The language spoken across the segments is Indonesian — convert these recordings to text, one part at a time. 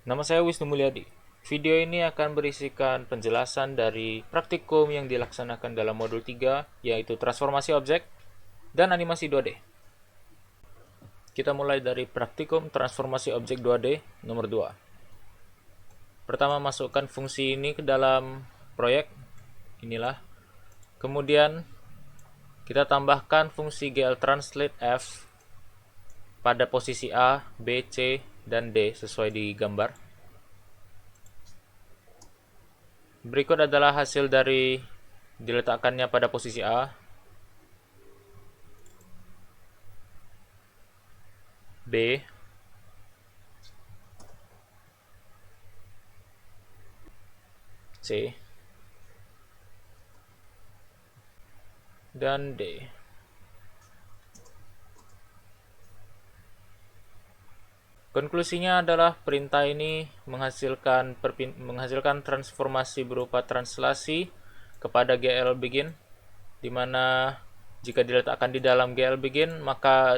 Nama saya Wisnu Mulyadi. Video ini akan berisikan penjelasan dari praktikum yang dilaksanakan dalam modul 3, yaitu transformasi objek dan animasi 2D. Kita mulai dari praktikum transformasi objek 2D nomor 2. Pertama, masukkan fungsi ini ke dalam proyek. Inilah. Kemudian, kita tambahkan fungsi glTranslate F pada posisi A, B, C, dan D sesuai di gambar. Berikut adalah hasil dari diletakkannya pada posisi A, B, C, dan D. Konklusinya adalah perintah ini menghasilkan transformasi berupa translasi kepada GL begin, di mana jika diletakkan di dalam GL begin, maka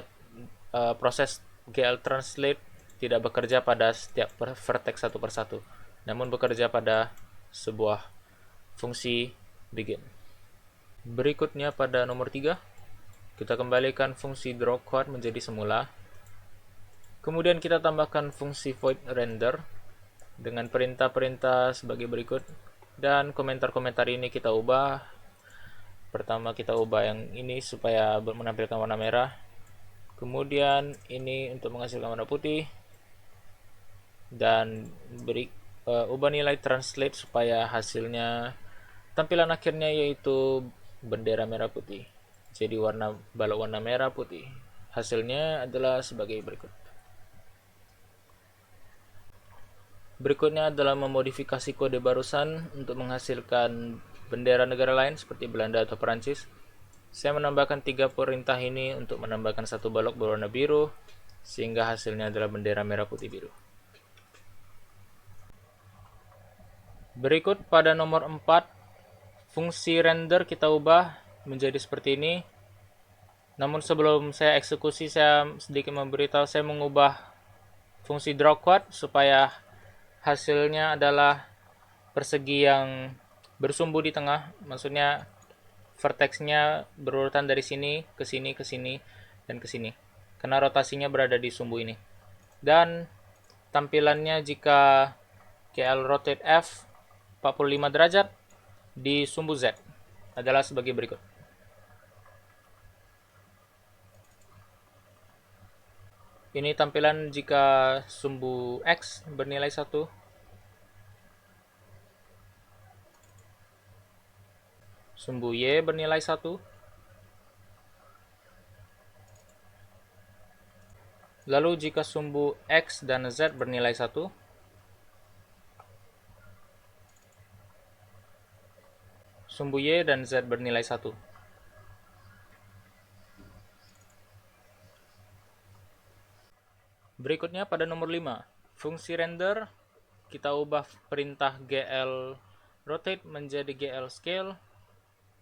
proses GL translate tidak bekerja pada setiap vertex satu persatu, namun bekerja pada sebuah fungsi begin. Berikutnya pada nomor 3, kita kembalikan fungsi drawQuad menjadi semula. Kemudian kita tambahkan fungsi void render dengan perintah-perintah sebagai berikut, dan komentar-komentar ini kita ubah. Pertama, kita ubah yang ini supaya menampilkan warna merah, kemudian ini untuk menghasilkan warna putih, dan ubah nilai translate supaya hasilnya tampilan akhirnya yaitu bendera merah putih. Jadi balok warna merah putih. Hasilnya adalah sebagai berikut. Berikutnya adalah memodifikasi kode barusan untuk menghasilkan bendera negara lain seperti Belanda atau Perancis. Saya menambahkan 3 perintah ini untuk menambahkan satu balok berwarna biru, sehingga hasilnya adalah bendera merah putih biru. Berikut pada nomor 4, fungsi render kita ubah menjadi seperti ini. Namun sebelum saya eksekusi, saya sedikit memberitahu saya mengubah fungsi drawQuad supaya hasilnya adalah persegi yang bersumbu di tengah. Maksudnya vertexnya berurutan dari sini, ke sini, dan ke sini. Karena rotasinya berada di sumbu ini. Dan tampilannya jika KL rotate F 45 derajat di sumbu Z adalah sebagai berikut. Ini tampilan jika sumbu X bernilai 1, sumbu Y bernilai 1, lalu jika sumbu X dan Z bernilai 1, sumbu Y dan Z bernilai 1. Berikutnya pada nomor 5, fungsi render kita ubah perintah GL rotate menjadi GL scale,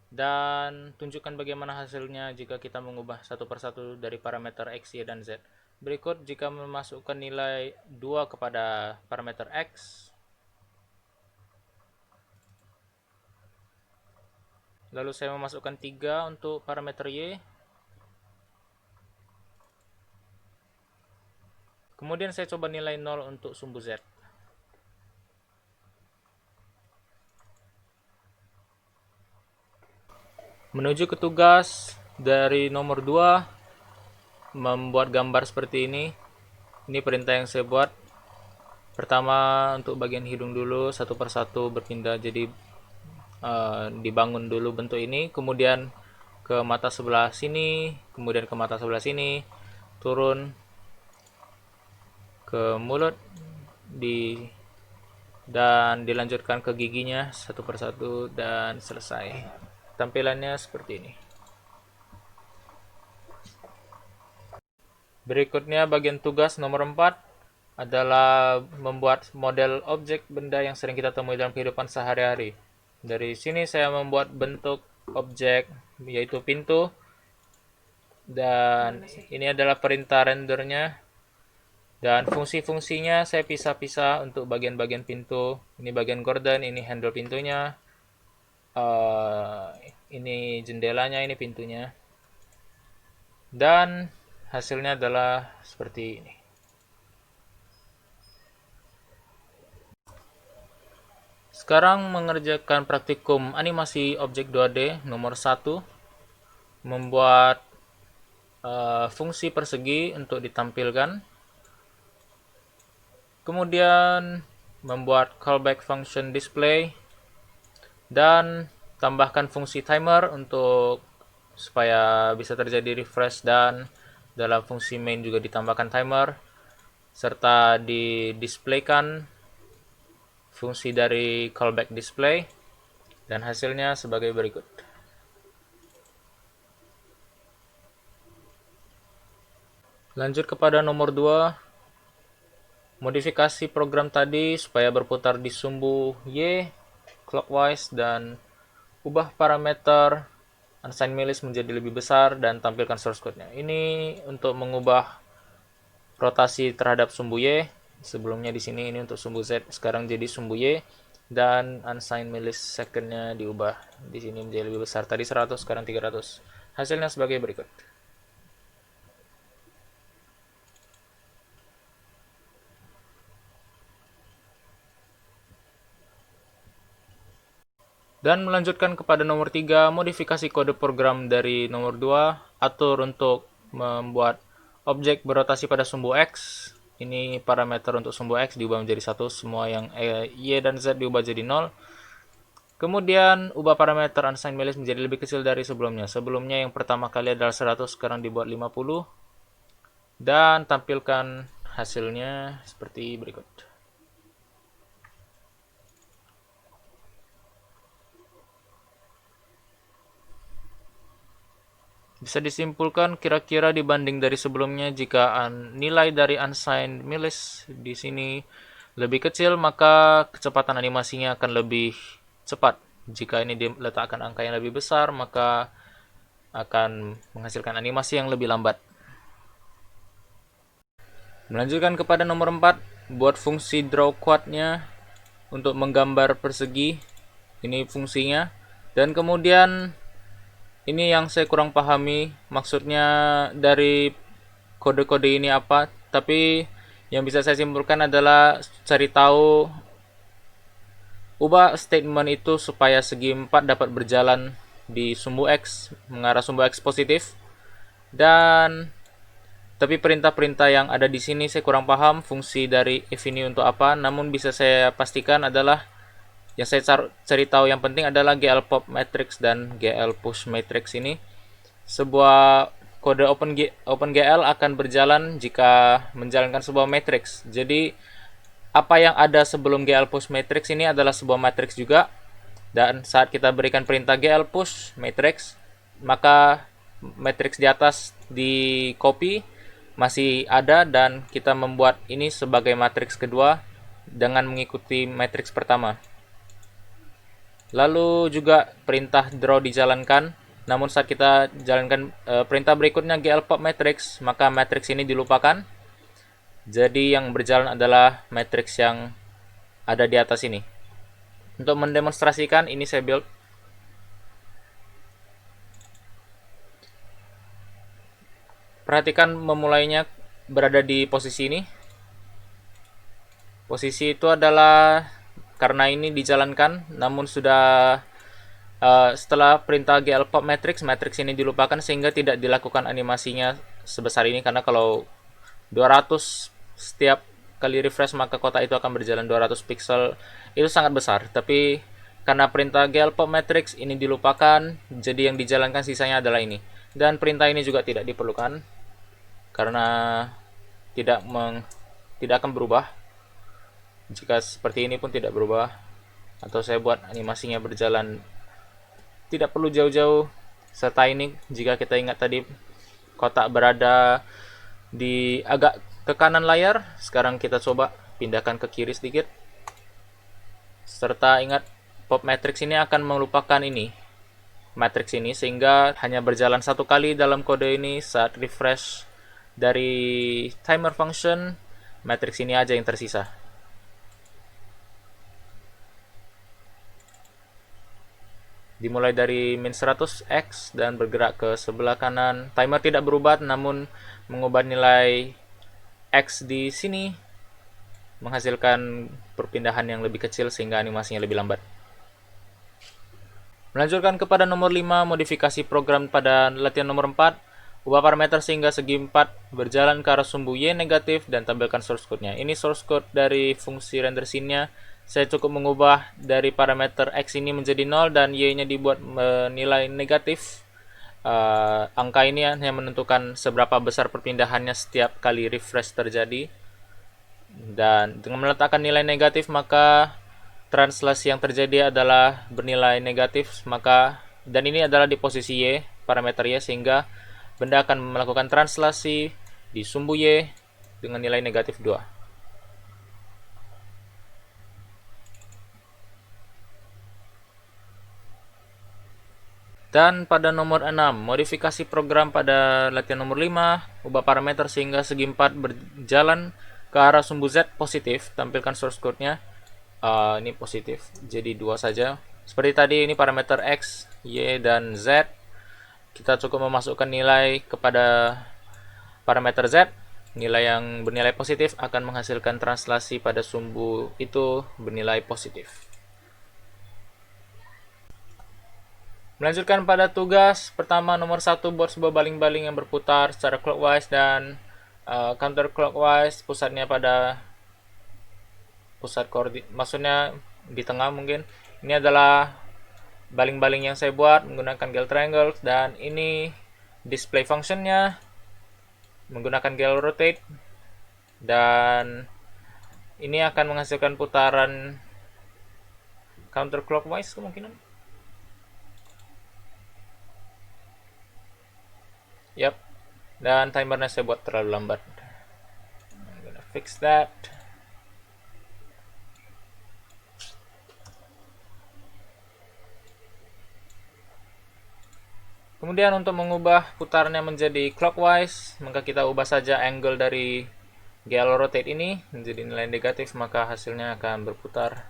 dan tunjukkan bagaimana hasilnya jika kita mengubah satu persatu dari parameter X, Y, dan Z. Berikut jika memasukkan nilai 2 kepada parameter X, lalu saya memasukkan 3 untuk parameter Y, kemudian saya coba nilai 0 untuk sumbu Z. Menuju ke tugas dari nomor 2, membuat gambar seperti ini. Ini perintah yang saya buat. Pertama, untuk bagian hidung dulu, satu persatu berpindah, jadi dibangun dulu bentuk ini, kemudian ke mata sebelah sini, kemudian ke mata sebelah sini, turun ke mulut, dan dilanjutkan ke giginya satu persatu, dan selesai. Tampilannya seperti ini. Berikutnya bagian tugas nomor 4 adalah membuat model objek benda yang sering kita temui dalam kehidupan sehari-hari. Dari sini saya membuat bentuk objek yaitu pintu, dan ini adalah perintah rendernya. Dan fungsi-fungsinya saya pisah-pisah untuk bagian-bagian pintu. Ini bagian gorden, ini handle pintunya. Eh, ini jendelanya, ini pintunya. Dan hasilnya adalah seperti ini. Sekarang mengerjakan praktikum animasi objek 2D nomor 1, membuat fungsi persegi untuk ditampilkan. Kemudian membuat callback function display dan tambahkan fungsi timer untuk supaya bisa terjadi refresh, dan dalam fungsi main juga ditambahkan timer serta didisplaykan fungsi dari callback display, dan hasilnya sebagai berikut. Lanjut kepada nomor 2, modifikasi program tadi supaya berputar di sumbu Y clockwise dan ubah parameter unsigned milis menjadi lebih besar dan tampilkan source code-nya. Ini untuk mengubah rotasi terhadap sumbu Y. Sebelumnya di sini ini untuk sumbu Z, sekarang jadi sumbu Y, dan unsigned millisecond-nya diubah di sini menjadi lebih besar. Tadi 100, sekarang 300. Hasilnya sebagai berikut. Dan melanjutkan kepada nomor 3, modifikasi kode program dari nomor 2, atur untuk membuat objek berotasi pada sumbu X. Ini parameter untuk sumbu X diubah menjadi 1, semua yang Y dan Z diubah jadi 0. Kemudian ubah parameter unsigned milis menjadi lebih kecil dari sebelumnya. Sebelumnya yang pertama kali adalah 100, sekarang dibuat 50. Dan tampilkan hasilnya seperti berikut. Bisa disimpulkan kira-kira dibanding dari sebelumnya, jika nilai dari unsigned milis di sini lebih kecil, maka kecepatan animasinya akan lebih cepat. Jika ini diletakkan angka yang lebih besar, maka akan menghasilkan animasi yang lebih lambat. Melanjutkan kepada nomor 4, buat fungsi draw quad-nya untuk menggambar persegi. Ini fungsinya. Dan kemudian ini yang saya kurang pahami, maksudnya dari kode-kode ini apa, tapi yang bisa saya simpulkan adalah cari tahu ubah statement itu supaya segi 4 dapat berjalan di sumbu X, mengarah sumbu X positif. Dan tapi perintah-perintah yang ada di sini saya kurang paham fungsi dari if ini untuk apa, namun bisa saya pastikan adalah yang saya cari tahu yang penting adalah GL pop matrix dan GL push matrix ini. Sebuah kode OpenGL akan berjalan jika menjalankan sebuah matrix. Jadi apa yang ada sebelum GL push matrix ini adalah sebuah matrix juga, dan saat kita berikan perintah GL push matrix, maka matrix di atas di copy masih ada, dan kita membuat ini sebagai matrix kedua dengan mengikuti matrix pertama. Lalu juga perintah draw dijalankan, namun saat kita jalankan perintah berikutnya GL pop matrix, maka matrix ini dilupakan. Jadi yang berjalan adalah matrix yang ada di atas ini. Untuk mendemonstrasikan ini saya build. Perhatikan memulainya berada di posisi ini. Posisi itu adalah karena ini dijalankan, namun sudah setelah perintah GL pop matrix, matrix ini dilupakan sehingga tidak dilakukan animasinya sebesar ini, karena kalau 200 setiap kali refresh maka kotak itu akan berjalan 200 pixel, itu sangat besar. Tapi karena perintah GL pop matrix ini dilupakan, jadi yang dijalankan sisanya adalah ini. Dan perintah ini juga tidak diperlukan karena tidak akan berubah. Jika seperti ini pun tidak berubah, atau saya buat animasinya berjalan tidak perlu jauh-jauh. Serta ini jika kita ingat tadi kotak berada di agak ke kanan layar, sekarang kita coba pindahkan ke kiri sedikit. Serta ingat pop matrix ini akan melupakan ini matrix ini, sehingga hanya berjalan satu kali dalam kode ini saat refresh dari timer function, matriks ini aja yang tersisa. Dimulai dari min 100x dan bergerak ke sebelah kanan. Timer tidak berubah, namun mengubah nilai x di sini menghasilkan perpindahan yang lebih kecil sehingga animasinya lebih lambat. Melanjutkan kepada nomor 5, modifikasi program pada latihan nomor 4. Ubah parameter sehingga segi 4 berjalan ke arah sumbu Y negatif dan tampilkan source code-nya. Ini source code dari fungsi render scene-nya. Saya cukup mengubah dari parameter X ini menjadi 0 dan Y-nya dibuat nilai negatif. Angka ini hanya menentukan seberapa besar perpindahannya setiap kali refresh terjadi. Dan dengan meletakkan nilai negatif, maka translasi yang terjadi adalah bernilai negatif, dan ini adalah di posisi Y, parameter Y, sehingga benda akan melakukan translasi di sumbu Y dengan nilai negatif 2. Dan pada nomor 6, modifikasi program pada latihan nomor 5, ubah parameter sehingga segi 4 berjalan ke arah sumbu Z positif, tampilkan source code-nya. Ini positif, jadi 2 saja. Seperti tadi, ini parameter X, Y, dan Z. Kita cukup memasukkan nilai kepada parameter Z. Nilai yang bernilai positif akan menghasilkan translasi pada sumbu itu bernilai positif. Melanjutkan pada tugas pertama nomor 1, buat sebuah baling-baling yang berputar secara clockwise dan counterclockwise, pusatnya pada pusat koordinat, maksudnya di tengah mungkin. Ini adalah baling-baling yang saya buat menggunakan gel triangle, dan ini display functionnya menggunakan gel rotate, dan ini akan menghasilkan putaran counterclockwise kemungkinan. Yap, dan timernya saya buat terlalu lambat. I'm gonna fix that. Kemudian untuk mengubah putarnya menjadi clockwise, maka kita ubah saja angle dari GL rotate ini menjadi nilai negatif, maka hasilnya akan berputar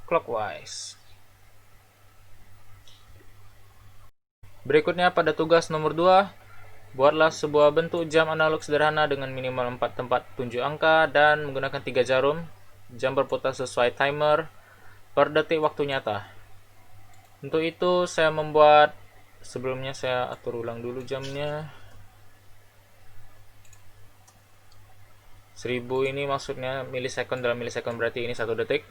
clockwise. Berikutnya pada tugas nomor 2, buatlah sebuah bentuk jam analog sederhana dengan minimal 4 tempat tunjuk angka dan menggunakan 3 jarum. Jam berputar sesuai timer per detik waktu nyata. Untuk itu saya membuat, sebelumnya saya atur ulang dulu jamnya. 1000 ini maksudnya milisekund, dalam milisekund berarti ini 1 detik.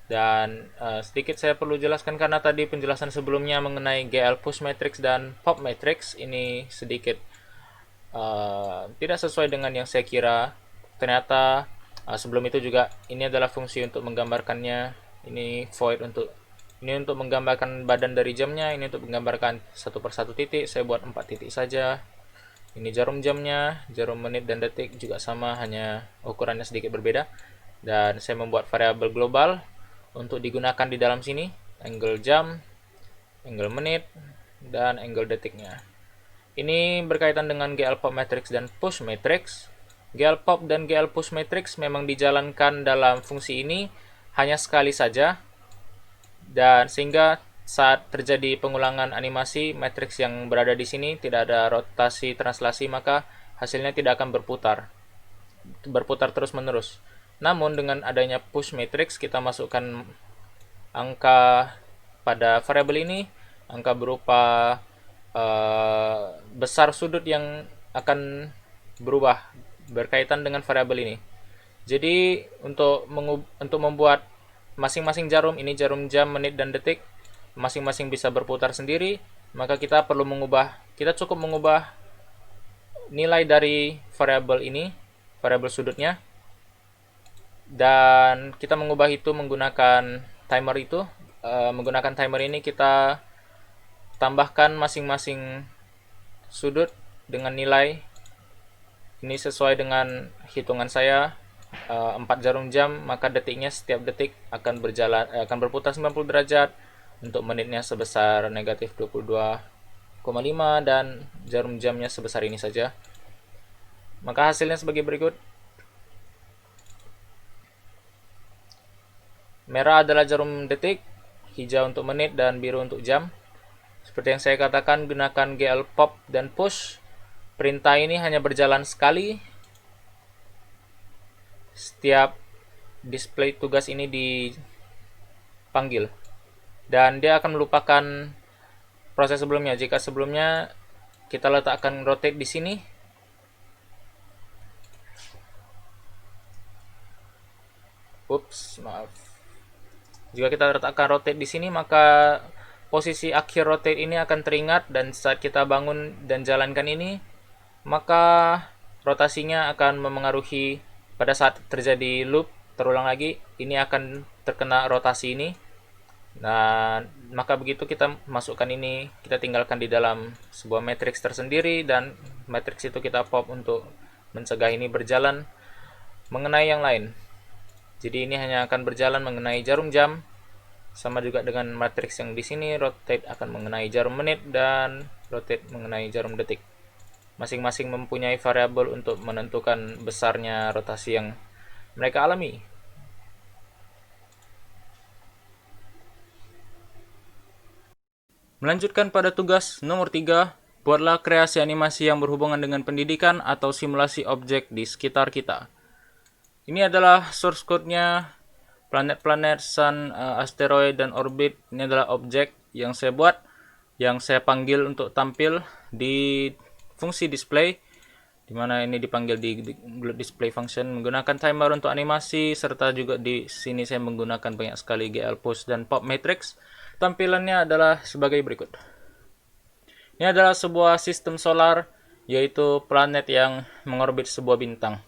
Dan sedikit saya perlu jelaskan karena tadi penjelasan sebelumnya mengenai GL push matrix dan pop matrix ini sedikit tidak sesuai dengan yang saya kira. Ternyata sebelum itu juga ini adalah fungsi untuk menggambarkannya. Ini void untuk menggambarkan badan dari jamnya, ini untuk menggambarkan satu persatu titik. Saya buat 4 titik saja. Ini jarum jamnya, jarum menit dan detik juga sama, hanya ukurannya sedikit berbeda. Dan saya membuat variabel global untuk digunakan di dalam sini, angle jam, angle menit, dan angle detiknya. Ini berkaitan dengan GL pop matrix dan push matrix. GL pop dan GL push matrix memang dijalankan dalam fungsi ini hanya sekali saja, dan sehingga saat terjadi pengulangan animasi, matriks yang berada di sini tidak ada rotasi translasi, maka hasilnya tidak akan berputar terus menerus. Namun dengan adanya push matrix, kita masukkan angka pada variabel ini, angka berupa besar sudut yang akan berubah berkaitan dengan variabel ini. Jadi untuk membuat masing-masing jarum, ini jarum jam, menit, dan detik, masing-masing bisa berputar sendiri, maka kita cukup mengubah nilai dari variabel ini, variabel sudutnya, dan kita mengubah itu menggunakan timer itu. Menggunakan timer ini kita tambahkan masing-masing sudut dengan nilai. Ini sesuai dengan hitungan saya, 4 jarum jam, maka detiknya setiap detik akan berputar 90 derajat. Untuk menitnya sebesar negatif 22,5 dan jarum jamnya sebesar ini saja. Maka hasilnya sebagai berikut. Merah adalah jarum detik, hijau untuk menit, dan biru untuk jam. Seperti yang saya katakan, gunakan GL pop dan push. Perintah ini hanya berjalan sekali. Setiap display tugas ini dipanggil. Dan dia akan melupakan proses sebelumnya. Jika sebelumnya kita letakkan rotate di sini, maaf. Jika kita letakkan rotate di sini, maka posisi akhir rotate ini akan teringat, dan saat kita bangun dan jalankan ini, maka rotasinya akan memengaruhi pada saat terjadi loop terulang lagi, ini akan terkena rotasi ini. Nah, maka begitu kita masukkan ini, kita tinggalkan di dalam sebuah matriks tersendiri, dan matriks itu kita pop untuk mencegah ini berjalan mengenai yang lain. Jadi ini hanya akan berjalan mengenai jarum jam, sama juga dengan matriks yang di sini, rotate akan mengenai jarum menit dan rotate mengenai jarum detik. Masing-masing mempunyai variabel untuk menentukan besarnya rotasi yang mereka alami. Melanjutkan pada tugas nomor 3, buatlah kreasi animasi yang berhubungan dengan pendidikan atau simulasi objek di sekitar kita. Ini adalah source code-nya, planet-planet, sun, asteroid, dan orbit. Ini adalah objek yang saya buat, yang saya panggil untuk tampil di fungsi display, dimana ini dipanggil di display function menggunakan timer untuk animasi, serta juga di sini saya menggunakan banyak sekali GL push dan pop matrix. Tampilannya adalah sebagai berikut. Ini adalah sebuah sistem solar, yaitu planet yang mengorbit sebuah bintang.